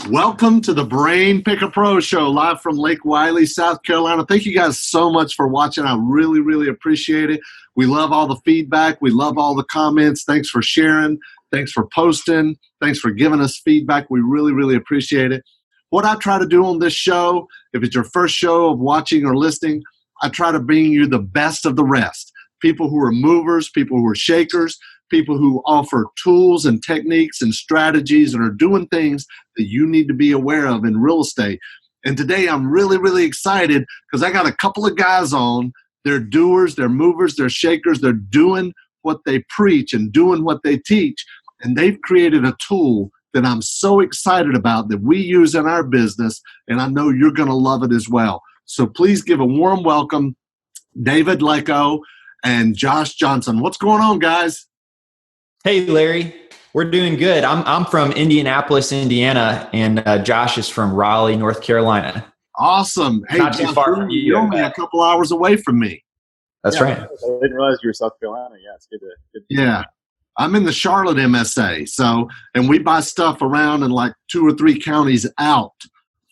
Welcome to the Brain Picker Pro Show, live from Lake Wiley, South Carolina. Thank you guys so much for watching. I really, really appreciate it. We love all the feedback. We love all the comments. Thanks for sharing. Thanks for posting. Thanks for giving us feedback. We really, really appreciate it. What I try to do on this show, if it's your first show of watching or listening, I try to bring you the best of the rest. People who are movers, people who are shakers, people who offer tools and techniques and strategies and are doing things that you need to be aware of in real estate. And today I'm really, really excited because I got a couple of guys on. They're doers, they're movers, they're shakers. They're doing what they preach and doing what they teach. And they've created a tool that I'm so excited about that we use in our business. And I know you're going to love it as well. So please give a warm welcome, David Lecko and Josh Johnson. What's going on, guys? Hey, Larry. We're doing good. I'm from Indianapolis, Indiana, and Josh is from Raleigh, North Carolina. Awesome. Hey, not too far from you. You're only a couple hours away from me. That's right. I didn't realize you were South Carolina. Yeah, it's good to yeah. I'm in the Charlotte MSA. So, and we buy stuff around in like 2 or 3 counties out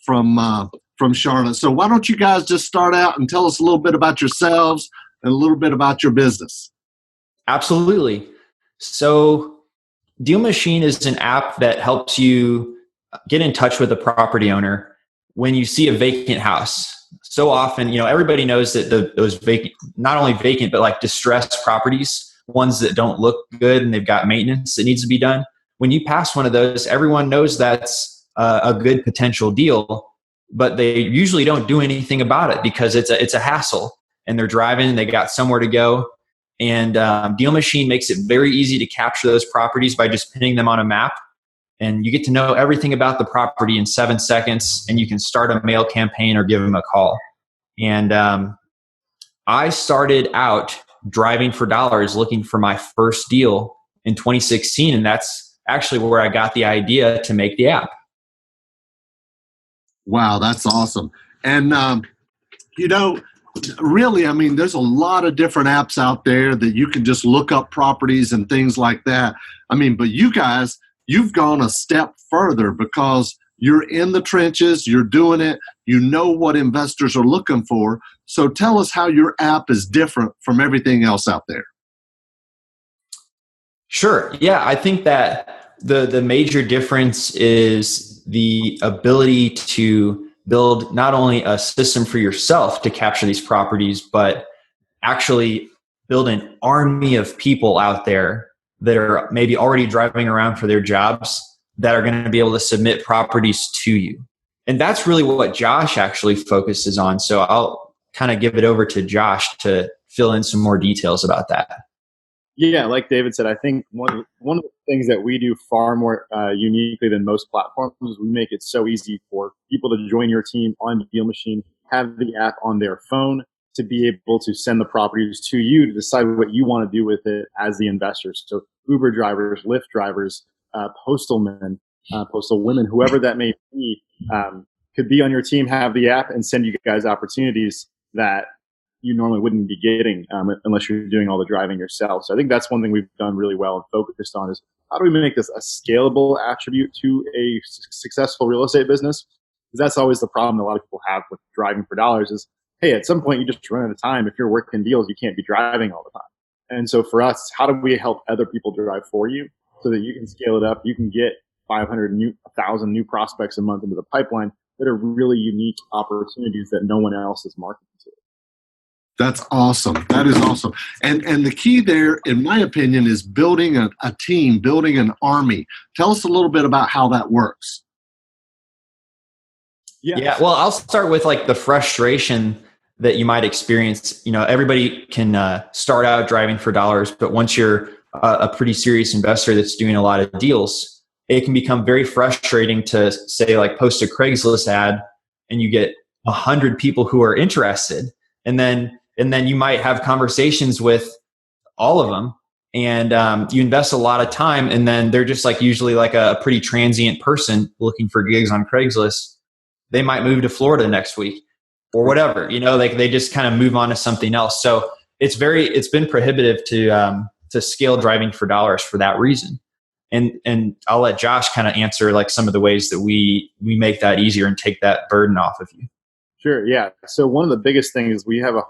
from Charlotte. So why don't you guys just start out and tell us a little bit about yourselves and a little bit about your business? Absolutely. So DealMachine is an app that helps you get in touch with a property owner when you see a vacant house. So often, everybody knows that those vacant, not only vacant, but like distressed properties, ones that don't look good and they've got maintenance that needs to be done. When you pass one of those, everyone knows that's a good potential deal, but they usually don't do anything about it because it's a hassle and they're driving, they got somewhere to go. And DealMachine makes it very easy to capture those properties by just pinning them on a map. And you get to know everything about the property in 7 seconds, and you can start a mail campaign or give them a call. And I started out driving for dollars looking for my first deal in 2016, and that's actually where I got the idea to make the app. Wow, that's awesome. And, really, I mean, there's a lot of different apps out there that you can just look up properties and things like that. I mean, but you guys, you've gone a step further because you're in the trenches, you're doing it, you know what investors are looking for. So tell us how your app is different from everything else out there. Sure. Yeah, I think that the major difference is the ability to build not only a system for yourself to capture these properties, but actually build an army of people out there that are maybe already driving around for their jobs that are going to be able to submit properties to you. And that's really what Josh actually focuses on. So I'll kind of give it over to Josh to fill in some more details about that. Yeah, like David said, I think one of the things that we do far more uniquely than most platforms is we make it so easy for people to join your team on DealMachine, have the app on their phone to be able to send the properties to you to decide what you want to do with it as the investors. So Uber drivers, Lyft drivers, postal men, postal women, whoever that may be, could be on your team, have the app, and send you guys opportunities that you normally wouldn't be getting unless you're doing all the driving yourself. So I think that's one thing we've done really well and focused on is how do we make this a scalable attribute to a successful real estate business? Because that's always the problem a lot of people have with driving for dollars is, hey, at some point you just run out of time. If you're working deals, you can't be driving all the time. And so for us, how do we help other people drive for you so that you can scale it up? You can get 1,000 new prospects a month into the pipeline that are really unique opportunities that no one else is marketing to. That's awesome. That is awesome. And the key there, in my opinion, is building a team, building an army. Tell us a little bit about how that works. Yeah. Well, I'll start with like the frustration that you might experience. Everybody can start out driving for dollars, but once you're a pretty serious investor that's doing a lot of deals, it can become very frustrating to say like post a Craigslist ad and you get 100 people who are interested. And then you might have conversations with all of them and you invest a lot of time and then they're just like usually like a pretty transient person looking for gigs on Craigslist. They might move to Florida next week or whatever, like they just kind of move on to something else. So it's been prohibitive to scale driving for dollars for that reason. And I'll let Josh kind of answer like some of the ways that we make that easier and take that burden off of you. Sure. Yeah. So one of the biggest things is we have a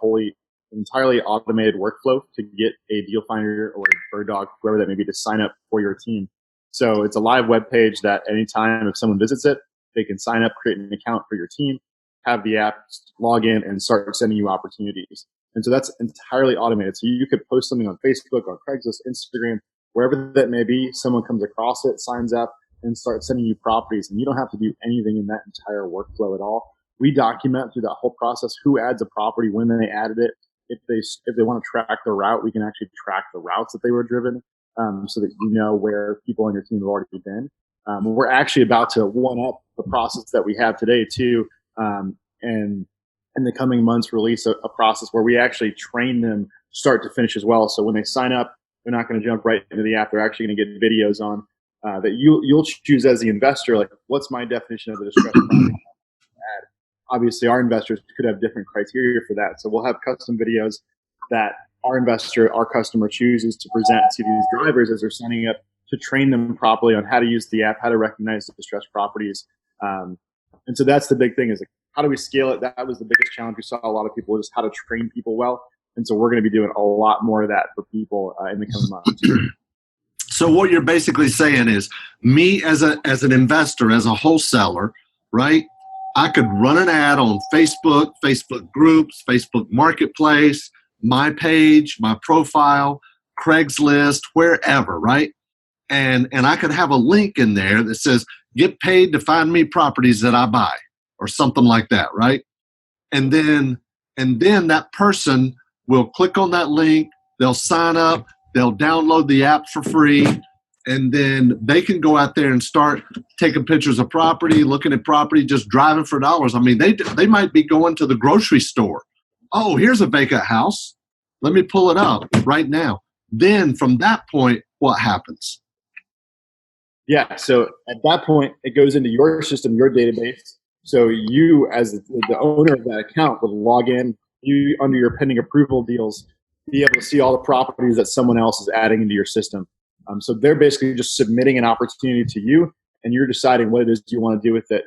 entirely automated workflow to get a deal finder or a bird dog, whoever that may be, to sign up for your team. So it's a live web page that anytime if someone visits it, they can sign up, create an account for your team, have the app, log in, and start sending you opportunities. And so that's entirely automated. So you could post something on Facebook, on Craigslist, Instagram, wherever that may be. Someone comes across it, signs up, and starts sending you properties. And you don't have to do anything in that entire workflow at all. We document through that whole process who adds a property, when they added it. If they want to track the route, we can actually track the routes that they were driven, so that you know where people on your team have already been. We're actually about to one up the process that we have today too, and in the coming months release a process where we actually train them start to finish as well. So when they sign up, they're not going to jump right into the app. They're actually going to get videos on that you'll choose as the investor. Like, what's my definition of a distressed property? Obviously, our investors could have different criteria for that. So we'll have custom videos that our customer chooses to present to these drivers as they're signing up, to train them properly on how to use the app, how to recognize distressed properties. And so that's the big thing, is like, how do we scale it? That was the biggest challenge. We saw a lot of people, just how to train people well. And so we're going to be doing a lot more of that for people in the coming months. So what you're basically saying is, me as an investor, as a wholesaler, right? I could run an ad on Facebook, Facebook groups, Facebook Marketplace, my page, my profile, Craigslist, wherever, right? And I could have a link in there that says, get paid to find me properties that I buy, or something like that, right? And then that person will click on that link, they'll sign up, they'll download the app for free, and then they can go out there and start taking pictures of property, looking at property, just driving for dollars. I mean, they might be going to the grocery store. Oh, here's a vacant house. Let me pull it up right now. Then from that point, what happens? Yeah, so at that point, it goes into your system, your database. So you, as the owner of that account, would log in, you under your pending approval deals, be able to see all the properties that someone else is adding into your system. So they're basically just submitting an opportunity to you, and you're deciding what it is you want to do with it,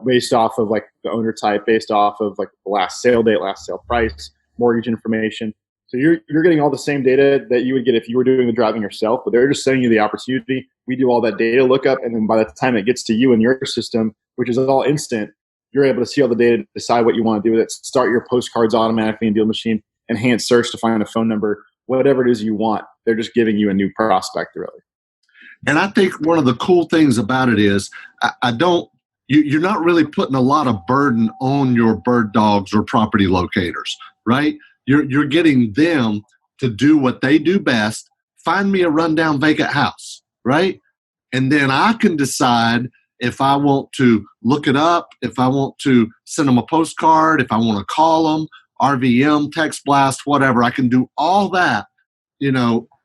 based off of like the owner type, based off of like the last sale date, last sale price, mortgage information. So you're getting all the same data that you would get if you were doing the driving yourself, but they're just sending you the opportunity. We do all that data lookup, and then by the time it gets to you in your system, which is all instant, you're able to see all the data, decide what you want to do with it, start your postcards automatically in DealMachine, enhance search to find a phone number, whatever it is you want. They're just giving you a new prospect, really. And I think one of the cool things about it is you're not really putting a lot of burden on your bird dogs or property locators, right? You're getting them to do what they do best. Find me a rundown vacant house, right? And then I can decide if I want to look it up, if I want to send them a postcard, if I want to call them, RVM, text blast, whatever. I can do all that,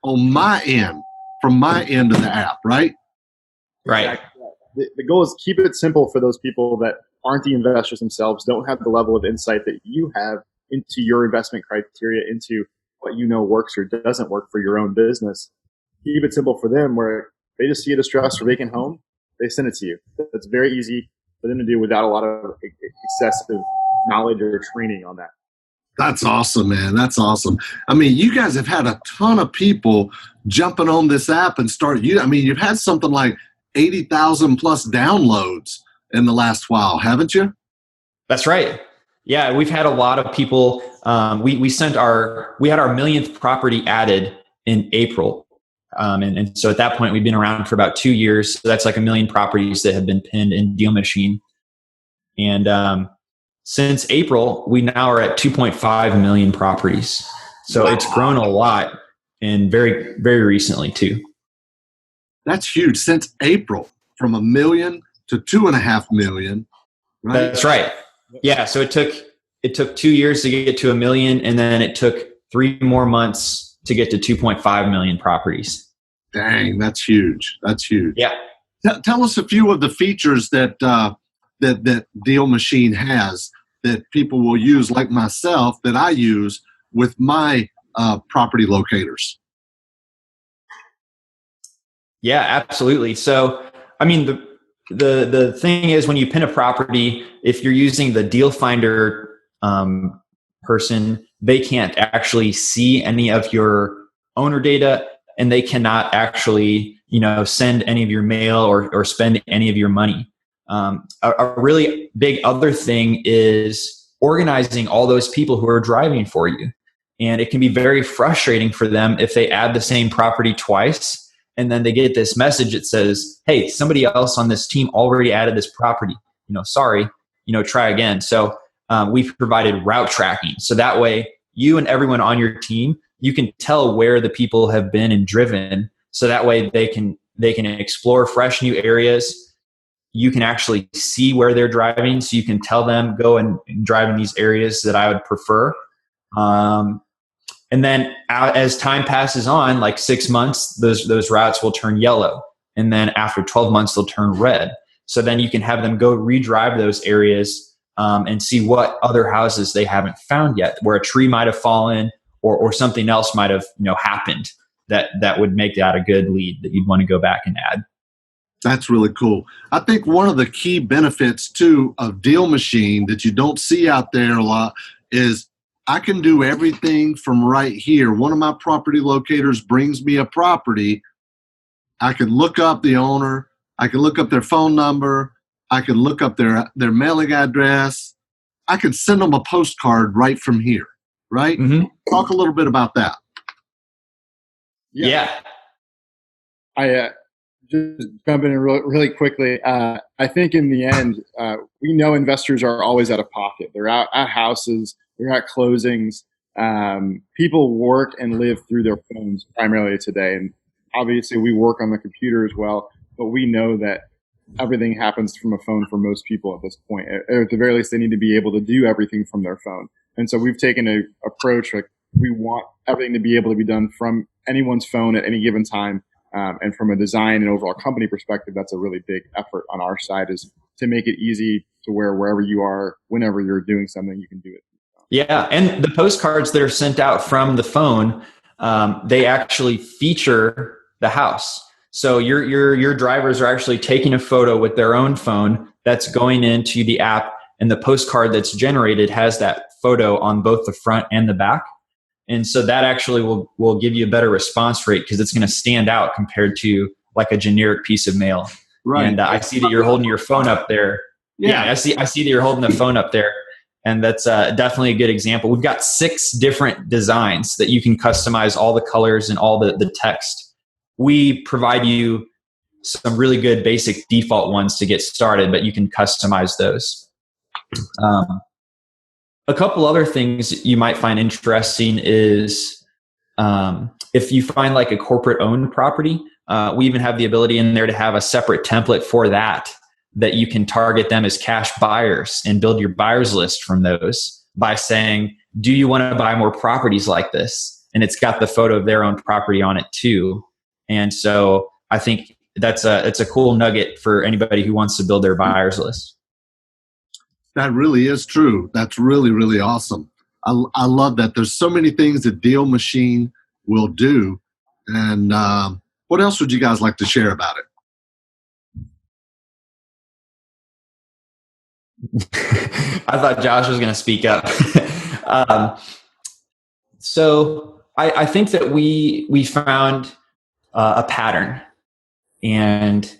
on my end, from my end of the app, right? Right. The goal is keep it simple for those people that aren't the investors themselves, don't have the level of insight that you have into your investment criteria, into what works or doesn't work for your own business. Keep it simple for them, where they just see a distressed or vacant home, they send it to you. That's very easy for them to do without a lot of excessive knowledge or training on that. That's awesome, man. That's awesome. I mean, you guys have had a ton of people jumping on this app and you've had something like 80,000 plus downloads in the last while, haven't you? That's right. Yeah, we've had a lot of people. We had our millionth property added in April. And so at that point, we've been around for about 2 years. So that's like 1 million properties that have been pinned in DealMachine. And since April, we now are at 2.5 million properties. So It's grown a lot, and very, very recently too. That's huge. Since April, from 1 million to 2.5 million. Right? That's right. Yeah. So it took 2 years to get to 1 million, and then it took 3 more months to get to 2.5 million properties. Dang, that's huge. That's huge. Yeah. Tell us a few of the features that DealMachine has that people will use, like myself, that I use with my property locators. Yeah, absolutely. So, I mean, the thing is, when you pin a property, if you're using the deal finder person, they can't actually see any of your owner data, and they cannot actually, send any of your mail or spend any of your money. A really big other thing is organizing all those people who are driving for you. And it can be very frustrating for them if they add the same property twice and then they get this message that says, hey, somebody else on this team already added this property. Sorry, try again. So we've provided route tracking. So that way you and everyone on your team, you can tell where the people have been and driven. So that way they can explore fresh new areas. You can actually see where they're driving. So you can tell them, go and drive in these areas that I would prefer. And then as time passes on, like 6 months, those routes will turn yellow. And then after 12 months, they'll turn red. So then you can have them go redrive those areas and see what other houses they haven't found yet, where a tree might have fallen or something else might have happened that would make that a good lead that you'd want to go back and add. That's really cool. I think one of the key benefits too of DealMachine that you don't see out there a lot is I can do everything from right here. One of my property locators brings me a property. I can look up the owner. I can look up their phone number. I can look up their mailing address. I can send them a postcard right from here, right? Mm-hmm. Talk a little bit about that. Yeah. I just jump in really quickly. I think in the end, we know investors are always out of pocket. They're out at houses. They're at closings. People work and live through their phones primarily today. And obviously we work on the computer as well, but we know that everything happens from a phone for most people at this point. At the very least, they need to be able to do everything from their phone. And so we've taken an approach like we want everything to be able to be done from anyone's phone at any given time. And from a design and overall company perspective, that's a really big effort on our side, is to make it easy to where wherever you are, whenever you're doing something, you can do it. Yeah, and the postcards that are sent out from the phone, they actually feature the house. So your drivers are actually taking a photo with their own phone that's going into the app, and the postcard that's generated has that photo on both the front and the back. And so that actually will give you a better response rate because it's going to stand out compared to like a generic piece of mail. Right. And I see that you're holding your phone up there. Yeah, I see that you're holding the phone up there. And that's definitely a good example. We've got 6 different designs that you can customize all the colors and all the text. We provide you some really good basic default ones to get started, but you can customize those. A couple other things you might find interesting is if you find like a corporate owned property, we even have the ability in there to have a separate template for that you can target them as cash buyers and build your buyers list from those by saying, do you want to buy more properties like this? And it's got the photo of their own property on it too. And so I think it's a cool nugget for anybody who wants to build their buyers list. That really is true. That's really, really awesome. I love that. There's so many things that DealMachine will do. And what else would you guys like to share about it? I thought Josh was going to speak up. So I think that we found a pattern, and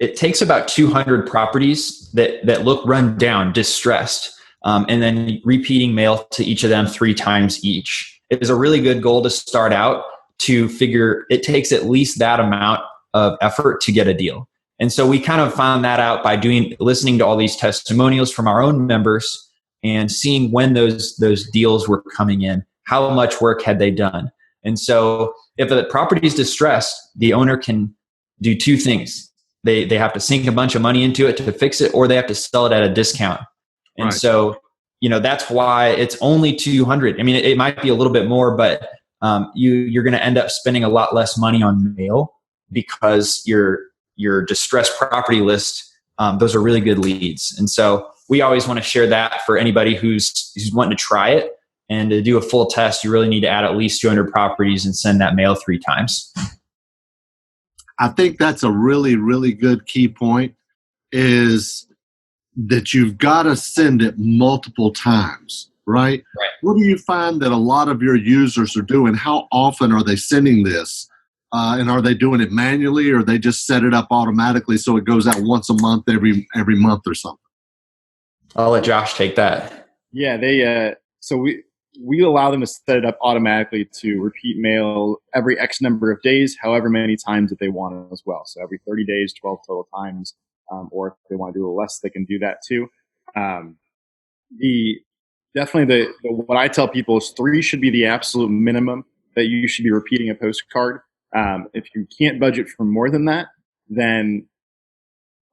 it takes about 200 properties that look run down, distressed, and then repeating mail to each of them 3 times each. It is a really good goal to start out to figure it takes at least that amount of effort to get a deal. And so we kind of found that out by listening to all these testimonials from our own members and seeing when those deals were coming in, how much work had they done. And so if the property is distressed, the owner can do 2 things. They have to sink a bunch of money into it to fix it, or they have to sell it at a discount. And right. So, that's why it's only 200. I mean, it might be a little bit more, but you're going to end up spending a lot less money on mail because your distressed property list, those are really good leads. And so we always want to share that for anybody who's wanting to try it. And to do a full test, you really need to add at least 200 properties and send that mail 3 times. I think that's a really, really good key point, is that you've got to send it multiple times, right? Right. What do you find that a lot of your users are doing? How often are they sending this? And are they doing it manually, or they just set it up automatically so it goes out once a month, every month or something? I'll let Josh take that. Yeah, so we allow them to set it up automatically to repeat mail every X number of days, however many times that they want it as well. So every 30 days, 12 total times, or if they want to do a little less, they can do that too. The what I tell people is 3 should be the absolute minimum that you should be repeating a postcard. If you can't budget for more than that, then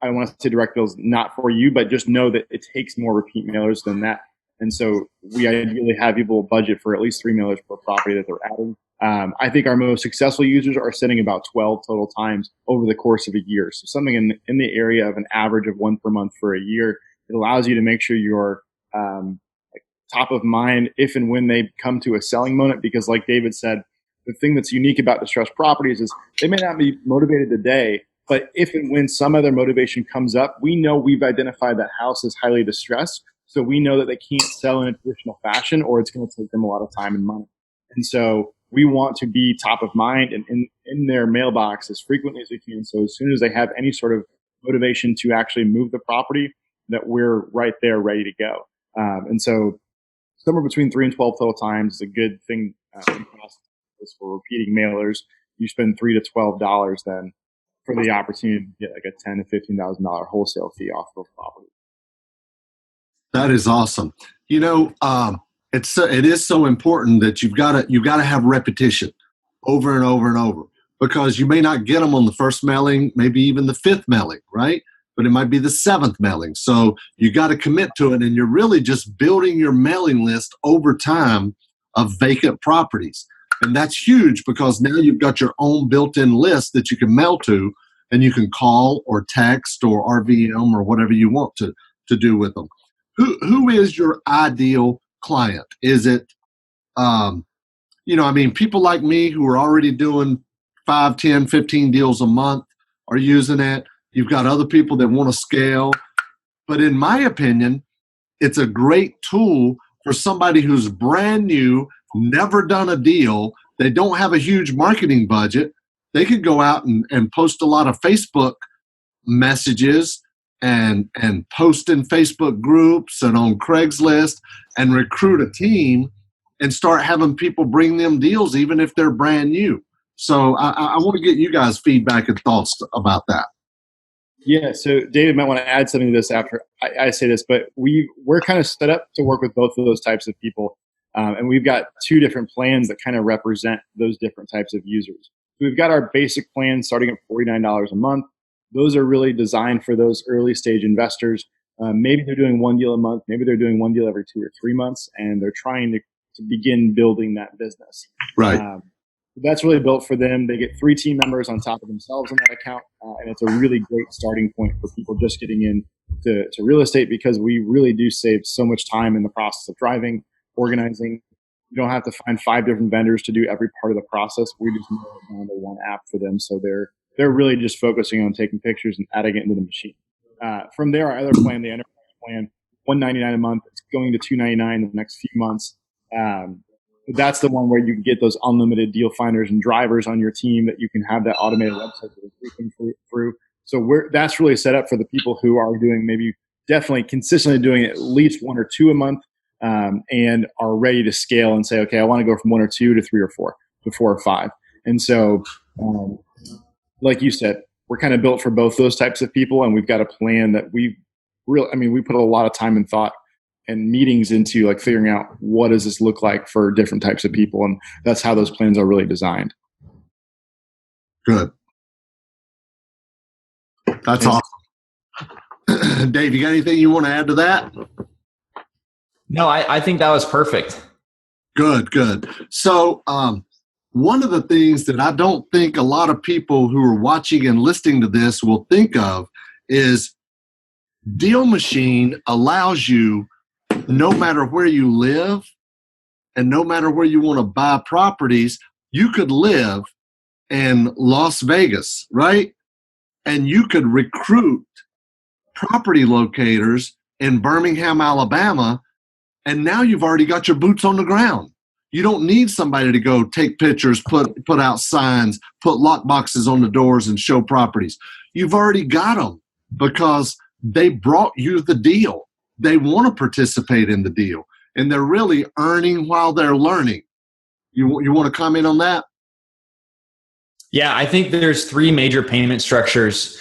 I don't want to say direct bills not for you, but just know that it takes more repeat mailers than that. And so we ideally have people budget for at least 3 mailers per property that they're adding. I think our most successful users are sending about 12 total times over the course of a year. So something in the area of an average of 1 per month for a year. It allows you to make sure you're top of mind if and when they come to a selling moment, because like David said, the thing that's unique about distressed properties is they may not be motivated today, but if and when some other motivation comes up, we know we've identified that house is highly distressed. So we know that they can't sell in a traditional fashion, or it's going to take them a lot of time and money. And so we want to be top of mind and in their mailbox as frequently as we can. So as soon as they have any sort of motivation to actually move the property, that we're right there ready to go. And so somewhere between 3 and 12 total times is a good thing for repeating mailers. You spend $3 to $12 then for the opportunity to get like a $10,000 to $15,000 wholesale fee off of property. That is awesome. You know, it is so important that you've got to have repetition over and over and over, because you may not get them on the first mailing, maybe even the 5th mailing, right? But it might be the 7th mailing. So you got to commit to it, and you're really just building your mailing list over time of vacant properties. And that's huge, because now you've got your own built-in list that you can mail to, and you can call or text or RVM or whatever you want to do with them. Who is your ideal client? Is it, people like me who are already doing 5, 10, 15 deals a month are using it. You've got other people that want to scale. But in my opinion, it's a great tool for somebody who's brand new, never done a deal. They don't have a huge marketing budget. They could go out and post a lot of Facebook messages and post in Facebook groups and on Craigslist and recruit a team and start having people bring them deals, even if they're brand new. So I want to get you guys' feedback and thoughts about that. Yeah, so David might want to add something to this after I say this, but we're kind of set up to work with both of those types of people. And we've got 2 different plans that kind of represent those different types of users. We've got our basic plan starting at $49 a month. Those are really designed for those early stage investors. Maybe they're doing 1 deal a month. Maybe they're doing 1 deal every 2 or 3 months, and they're trying to begin building that business. Right. That's really built for them. They get 3 team members on top of themselves on that account, and it's a really great starting point for people just getting into real estate, because we really do save so much time in the process of driving, organizing. You don't have to find 5 different vendors to do every part of the process. We just narrow it down to one app for them, so they're really just focusing on taking pictures and adding it into the machine. From there, our other plan, the enterprise plan, $199 a month. It's going to $299 in the next few months. That's the one where you can get those unlimited deal finders and drivers on your team that you can have that automated website that is working through. So that's really set up for the people who are doing maybe definitely consistently doing at least 1 or 2 a month, and are ready to scale and say, okay, I want to go from 1 or 2 to 3 or 4 to 4 or 5. And so, like you said, we're kind of built for both those types of people, and we've got a plan that we put a lot of time and thought and meetings into like figuring out what does this look like for different types of people. And that's how those plans are really designed. Good. That's awesome. Dave, you got anything you want to add to that? No, I think that was perfect. Good. So one of the things that I don't think a lot of people who are watching and listening to this will think of is DealMachine allows you, no matter where you live and no matter where you want to buy properties, you could live and Las Vegas, right? And you could recruit property locators in Birmingham, Alabama, and now you've already got your boots on the ground. You don't need somebody to go take pictures, put out signs, put lock boxes on the doors and show properties. You've already got them because they brought you the deal. They want to participate in the deal, and they're really earning while they're learning. You want to comment on that? Yeah, I think there's three major payment structures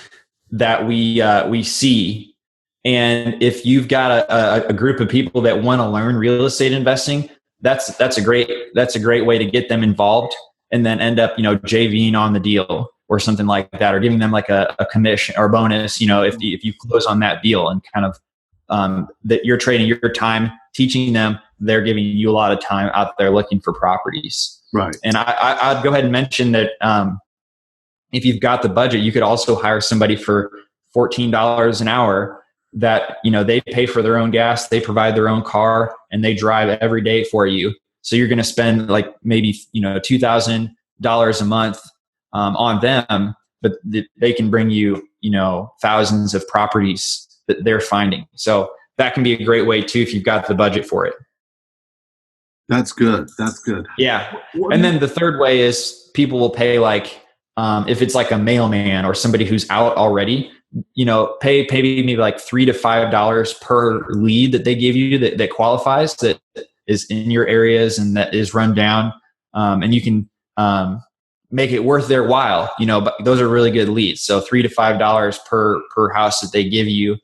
that we see. And if you've got a group of people that want to learn real estate investing, that's a great way to get them involved, and then end up JVing on the deal or something like that, or giving them like a commission or bonus if you close on that deal, and kind of that you're trading your time teaching them, they're giving you a lot of time out there looking for properties. Right. And I'd go ahead and mention that if you've got the budget, you could also hire somebody for $14 an hour that, they pay for their own gas, they provide their own car, and they drive every day for you. So you're going to spend like maybe, $2,000 a month on them, but they can bring you, thousands of properties that they're finding. So that can be a great way too, if you've got the budget for it. That's good. That's good. Yeah. And then the third way is people will pay like, if it's like a mailman or somebody who's out already, pay maybe like $3 to $5 per lead that they give you that qualifies, that is in your areas and that is run down. And you can make it worth their while, but those are really good leads. So $3 to $5 per house that they give you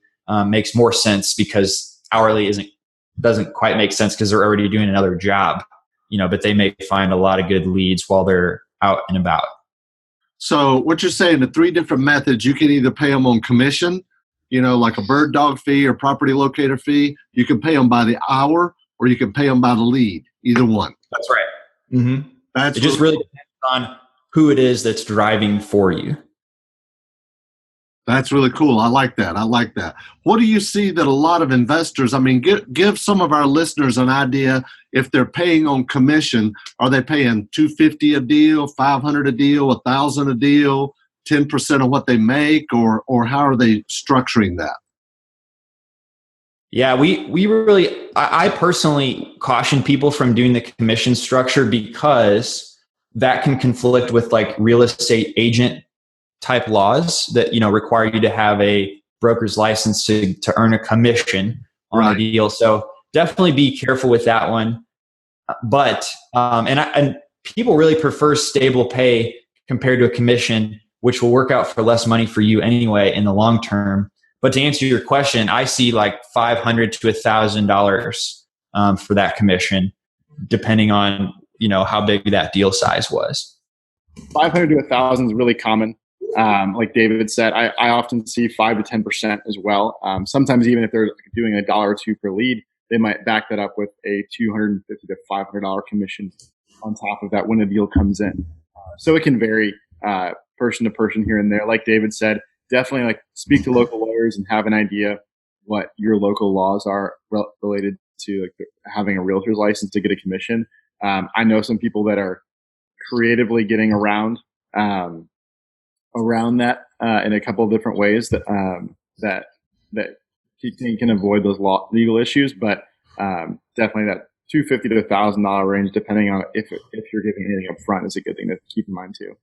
makes more sense, because hourly doesn't quite make sense because they're already doing another job, but they may find a lot of good leads while they're out and about. So what you're saying, the three different methods, you can either pay them on commission, like a bird dog fee or property locator fee. You can pay them by the hour, or you can pay them by the lead, either one. That's right. Mm-hmm. It just really depends on who it is that's driving for you. That's really cool. I like that. What do you see that a lot of investors, give some of our listeners an idea, if they're paying on commission, are they paying $250 a deal, $500 a deal, $1,000 a deal, 10% of what they make, or how are they structuring that? Yeah, I personally caution people from doing the commission structure, because that can conflict with like real estate agent type laws that require you to have a broker's license to earn a commission on a deal. So definitely be careful with that one. But and people really prefer stable pay compared to a commission, which will work out for less money for you anyway in the long term. But to answer your question, I see like $500 to $1,000 for that commission, depending on how big that deal size was. 500 to 1,000 is really common. Like David said, I often see 5 to 10% as well. Sometimes even if they're doing $1 or $2 per lead, they might back that up with a $250 to $500 commission on top of that when a deal comes in. So it can vary person to person here and there. Like David said, definitely like speak to local lawyers and have an idea what your local laws are related to like having a realtor's license to get a commission. I know some people that are creatively getting around that in a couple of different ways that can avoid those legal issues, but definitely that $250 to $1,000 range, depending on if you're giving anything up front, is a good thing to keep in mind too.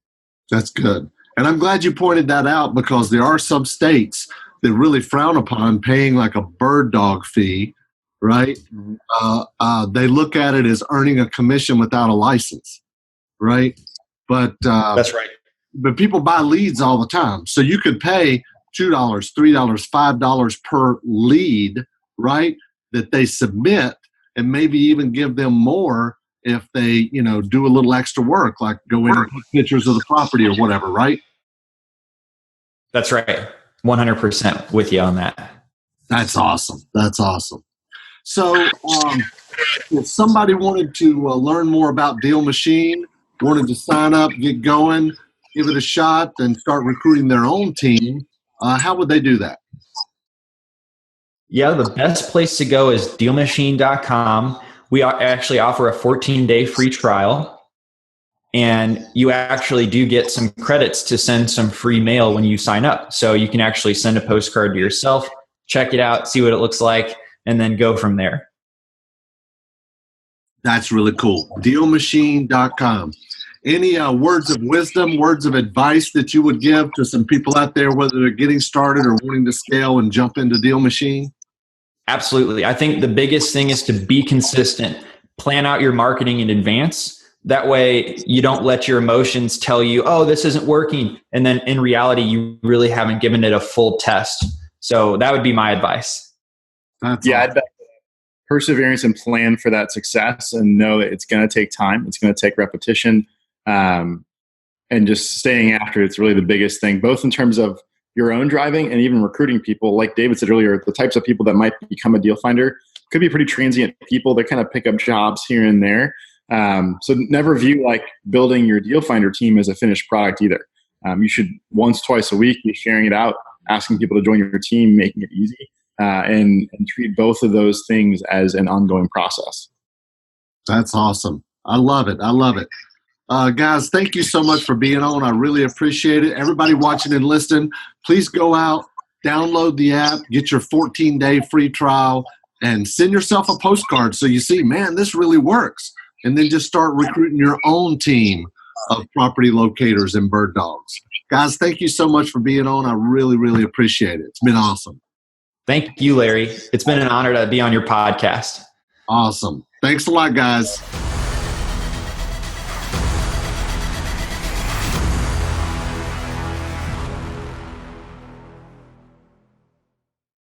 That's good. And I'm glad you pointed that out, because there are some states that really frown upon paying like a bird dog fee, right? Mm-hmm. They look at it as earning a commission without a license, right? But that's right. But people buy leads all the time. So you could pay $2, $3, $5 per lead, right, that they submit, and maybe even give them more if they, do a little extra work, like go in and take pictures of the property or whatever, right? That's right. 100% with you on that. That's awesome. So if somebody wanted to learn more about DealMachine, wanted to sign up, get going, give it a shot, and start recruiting their own team, how would they do that? Yeah, the best place to go is DealMachine.com. We actually offer a 14-day free trial. And you actually do get some credits to send some free mail when you sign up. So you can actually send a postcard to yourself, check it out, see what it looks like, and then go from there. That's really cool. DealMachine.com. Any words of wisdom, words of advice that you would give to some people out there, whether they're getting started or wanting to scale and jump into Deal Machine? Absolutely. I think the biggest thing is to be consistent. Plan out your marketing in advance. That way you don't let your emotions tell you, oh, this isn't working. And then in reality, you really haven't given it a full test. So that would be my advice. Awesome. I'd bet perseverance and plan for that success, and know that it's going to take time. It's going to take repetition. And just staying after it's really the biggest thing, both in terms of your own driving and even recruiting people. Like David said earlier, the types of people that might become a deal finder could be pretty transient people that kind of pick up jobs here and there. So never view like building your deal finder team as a finished product either. You should once, twice a week be sharing it out, asking people to join your team, making it easy, and treat both of those things as an ongoing process. That's awesome. I love it. I love it. Guys, thank you so much for being on. I really appreciate it. Everybody watching and listening, please go out, download the app, get your 14-day free trial, and send yourself a postcard so you see, man, this really works. And then just start recruiting your own team of property locators and bird dogs. Guys, thank you so much for being on. I really, really appreciate it. It's been awesome. Thank you, Larry. It's been an honor to be on your podcast. Awesome. Thanks a lot, guys.